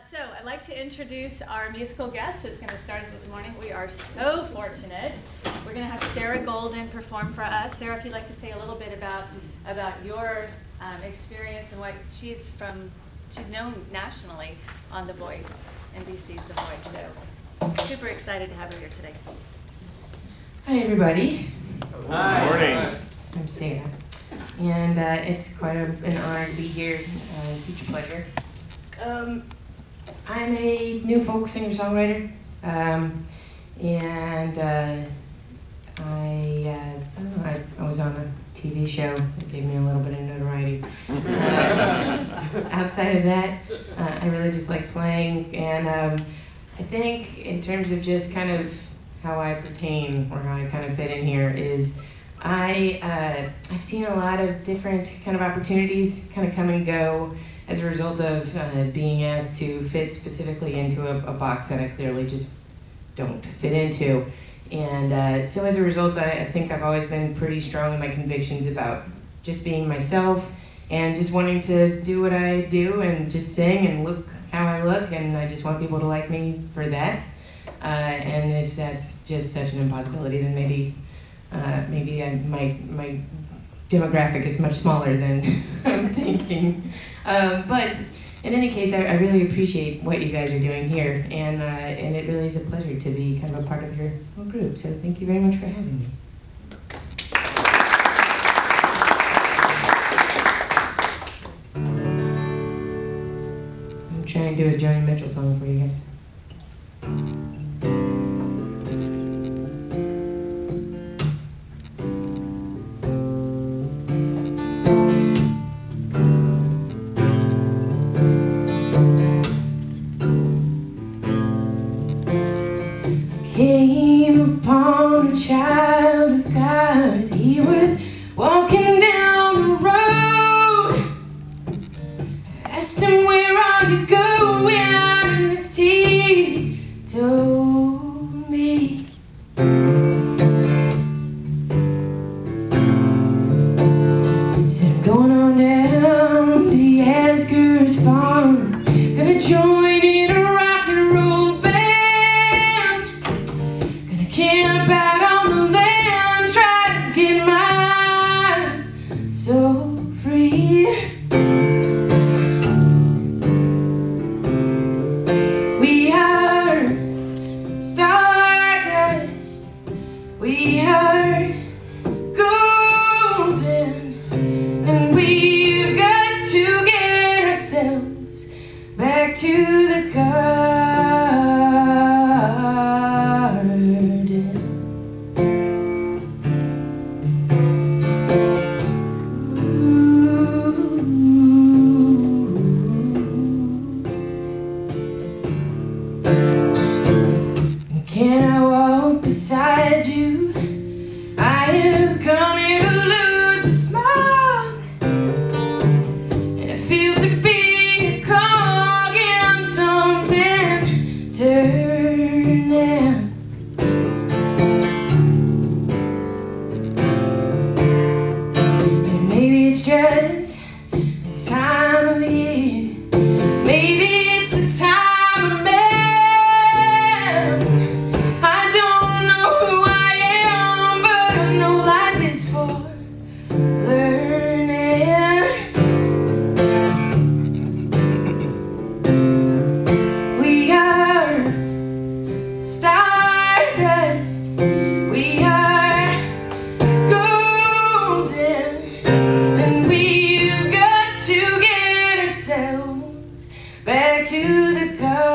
So I'd like to introduce our musical guest that's going to start us this morning. We are so fortunate. We're going to have Sarah Golden perform for us. Sarah, if you'd like to say a little bit about your experience and what she's known nationally on The Voice, NBC's The Voice. So super excited to have her here today. Hi, everybody. Hi. Good morning. I'm Sarah, and it's quite an honor to be here. Huge pleasure. I'm a new folk singer-songwriter, and I was on a TV show that gave me a little bit of notoriety. Outside of that, I really just like playing, and I think in terms of just kind of how I pertain or how I kind of fit in here is I've seen a lot of different kind of opportunities kind of come and go as a result of being asked to fit specifically into a box that I clearly just don't fit into. And so as a result, I think I've always been pretty strong in my convictions about just being myself and just wanting to do what I do and just sing and look how I look, and I just want people to like me for that. And if that's just such an impossibility, then maybe my demographic is much smaller than I'm thinking. But in any case, I really appreciate what you guys are doing here, and it really is a pleasure to be kind of a part of your whole group. So thank you very much for having me. I'm trying to do a Joni Mitchell song for you guys. Came upon a child of God. He was walking down the road. I asked him, "Where are you going?" And he told me. He said, "I'm going on down to Asker's farm. Gonna join in a rock and roll band. Gonna camp out on the land, try to get my soul free." We are stardust. We are golden, and we've got to get ourselves back to the garden. Can I walk beside you? I have come here to lose the smog, and it feels to be a cog in something turning. And maybe it's just the time of year. Maybe it's the time of man. I don't know who I am, but I know life is for learning. We are stardust. We are golden, and we've got to get ourselves back to the garden.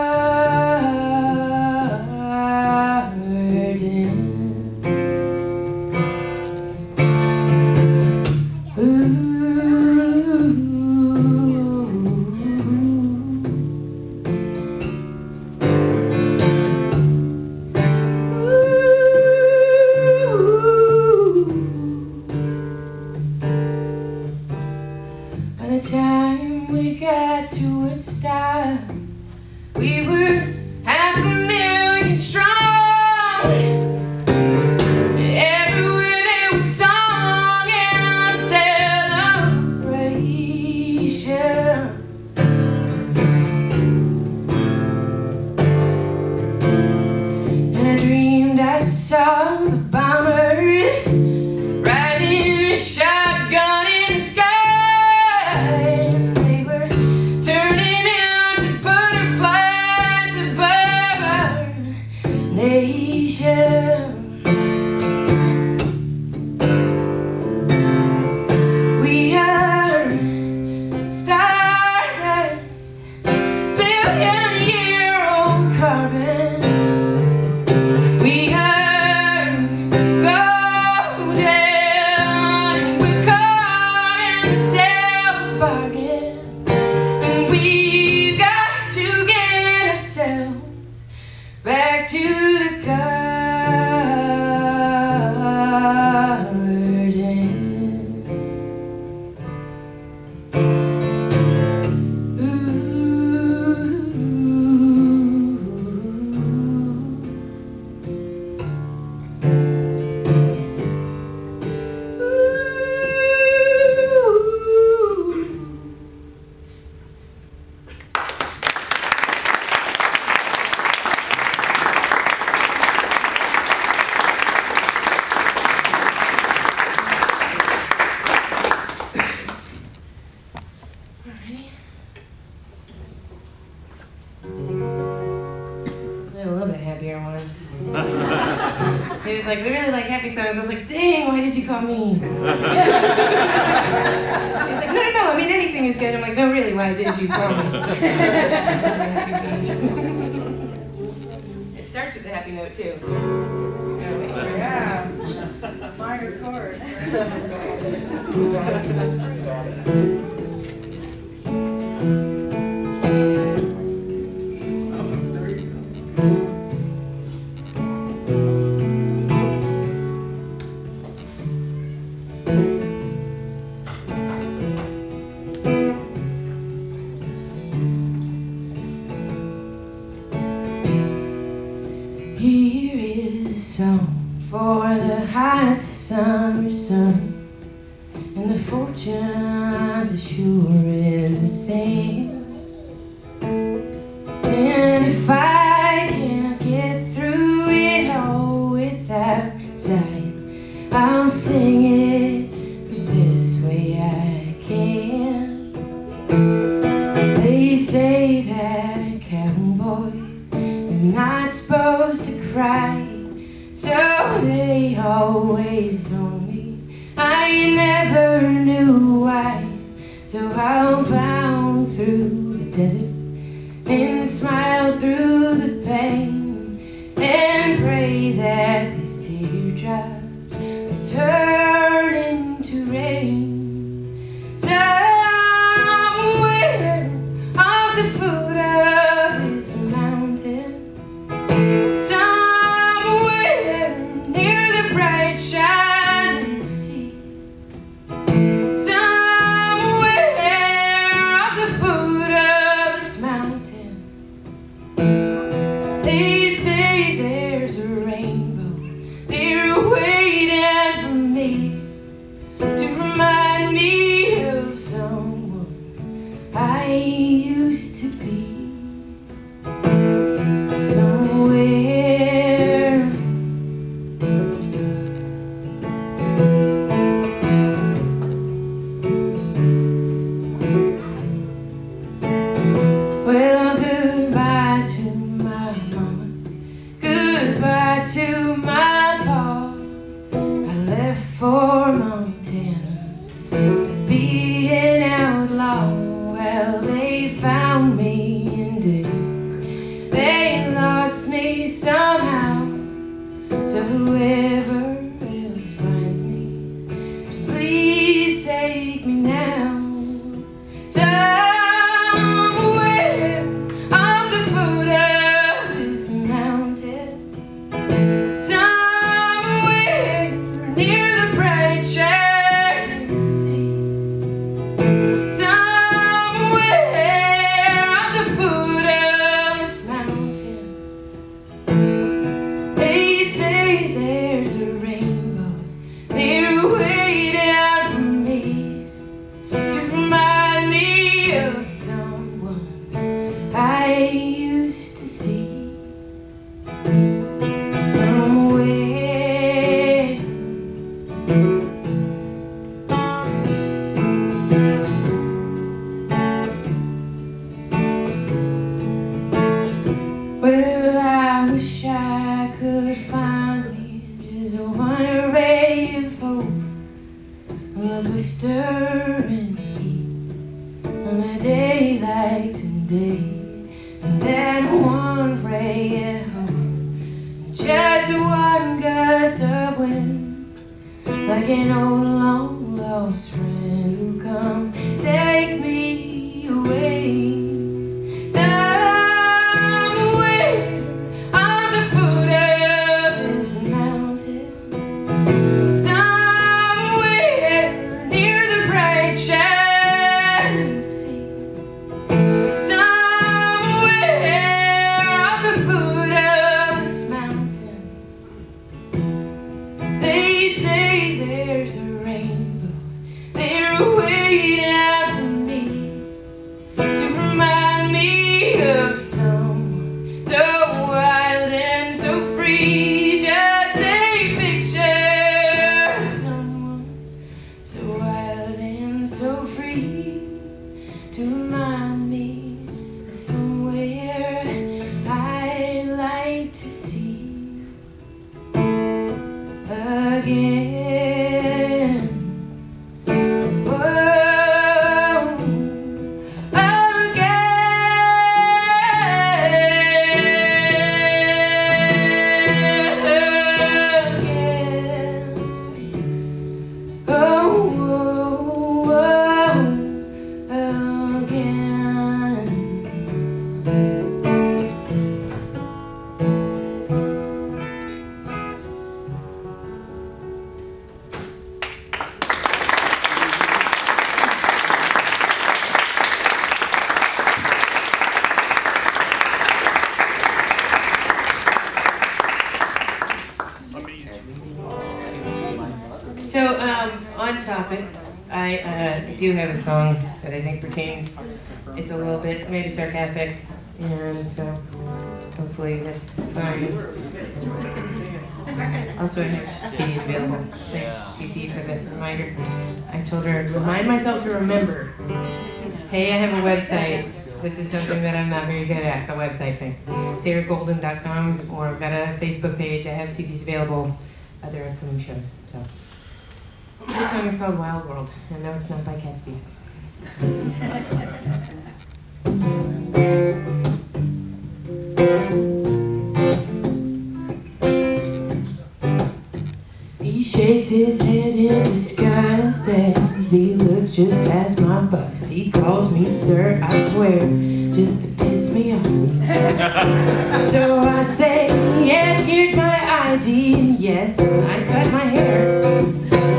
By the time we got to Woodstock, we were 500,000 strong. Everywhere there was song and celebration. happier one. He was like, we really like happy songs. I was like, dang, why did you call me? He's like, no, I mean anything is good. I'm like, no, really, why did you call me? It starts with a happy note too. Yeah, minor chord. Here is a song for the hot summer sun, and the fortunes as sure as the same. And if I can't get through it all without sighing, I'll sing it the best way I can. They say that a cowboy is not supposed to cry, so they always told me. I never knew why, so I'll bound through the desert and smile through the pain and pray that these teardrops will turn into rain. Somewhere off the foot of this mountain, somewhere near the bright shining sea, somewhere off the foot of this mountain, they say there's a rainbow. They're waiting for me to remind me of someone I used to be. Somewhere well, goodbye to my mama, goodbye to my pa. I left for Montana to be an outlaw. Well, they found me in Duke. They lost me somehow. So whoever else finds me, please take me now. Somewhere off the foot of this mountain, somewhere near the bright shining sea, somewhere off the foot of this mountain, they say there's a rainbow. They're waiting for me to remind me of someone I used to see. Somewhere well, I wish I could find me just one ray of hope on the blistering heat on a day like today, and that one ray of hope, just one gust of wind, like an old long lost friend who come take me away. Somewhere on the foot of this mountain, somewhere near the bright shining sea, somewhere on the foot of this mountain, they say there's a rainbow. They're waiting top it. I do have a song that I think pertains. It's a little bit maybe sarcastic, and hopefully that's fine. Also, I have CDs available. Thanks, TC, for the reminder. I told her, remind myself to remember. Hey, I have a website. This is something that I'm not very good at, the website thing. SarahGolden.com, or I've got a Facebook page. I have CDs available, other upcoming shows. So this song is called Wild World, and no, it's not by Cat Stevens. He shakes his head in disgust as he looks just past my bust. He calls me sir, I swear, just to piss me off. So I say, yeah, here's my ID, and yes, I cut my hair.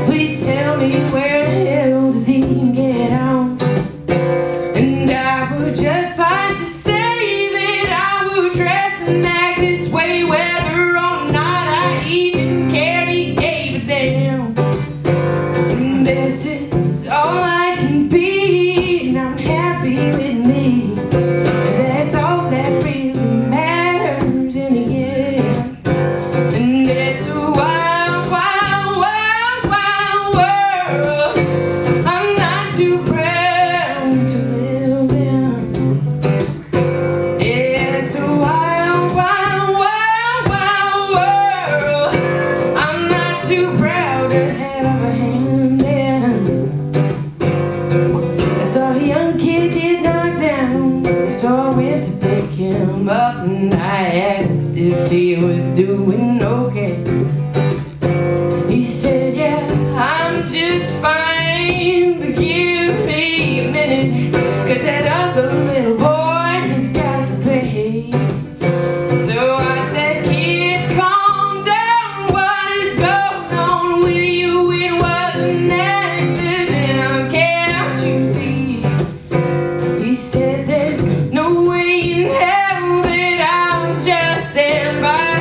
Please tell me where the hell does he get on? And I would just like to say that I would dress and act this way whether or not I even cared. He gave a damn. And this is all I can be, and I'm happy with me. And that's all that really matters in the end. And it's a wild, wild, wild, wild world. I'm not too proud to live in. It's a wild, wild, wild, wild world. I'm not too proud to have a hand in. I saw a young kid get knocked down, so I went to pick him up, and I asked if he was doing okay. He said, yeah, I'm just fine, but give me a minute, 'cause that other little boy has got to pay. So I said, kid, calm down, what is going on with you? It was an accident, can't you see? He said, there's no way in hell that I'll just stand by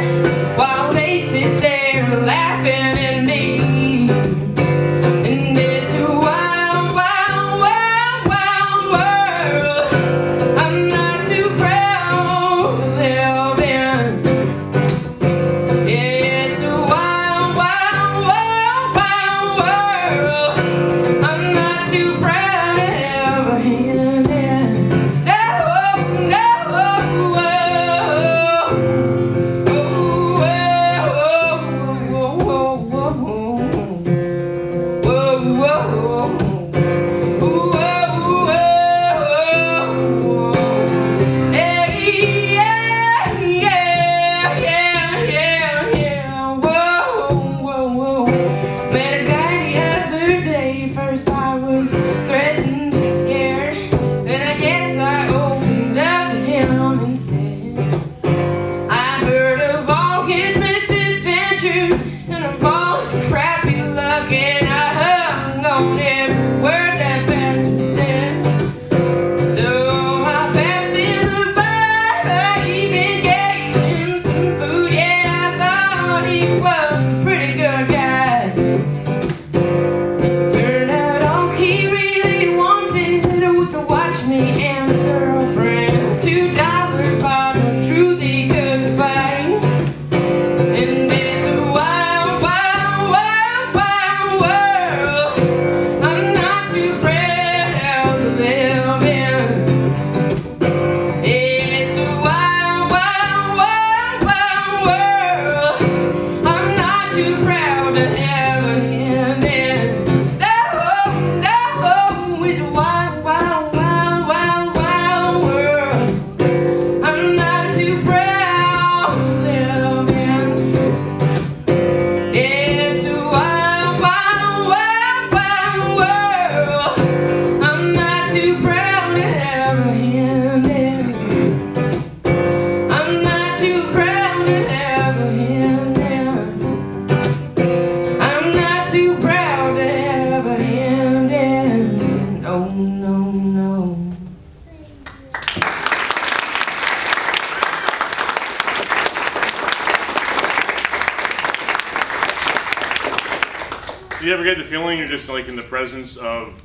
Do you ever get the feeling you're just like in the presence of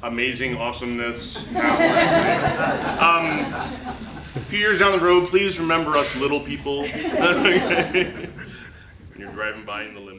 amazing awesomeness? A few years down the road, please remember us little people when you're driving by in the limo.